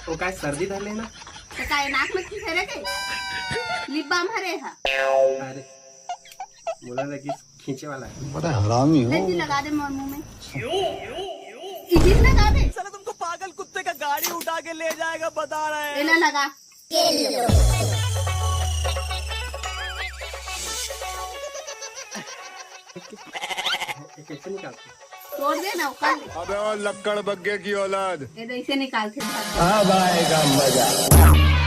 वो काय सर्दी झाली ना? तर काय नाक मध्ये फेरे काय लिप बाम हरे हा अरे मुला लगेच खींचेवाला है। बड़ा हरामी हो। लेती लगा दे मोर मुंह में इसी लगा दे साला तुमको पागल कुत्ते का गाड़ी उठा के ले जाएगा बता रहे हैं। एला लगा कैसे निकालते? तोड़ दे ना उखाड़ दे अबे ओ लक्कड़ बग्गे की औलाद। ये तो इसे निकालते हैं अब आएगा मजा।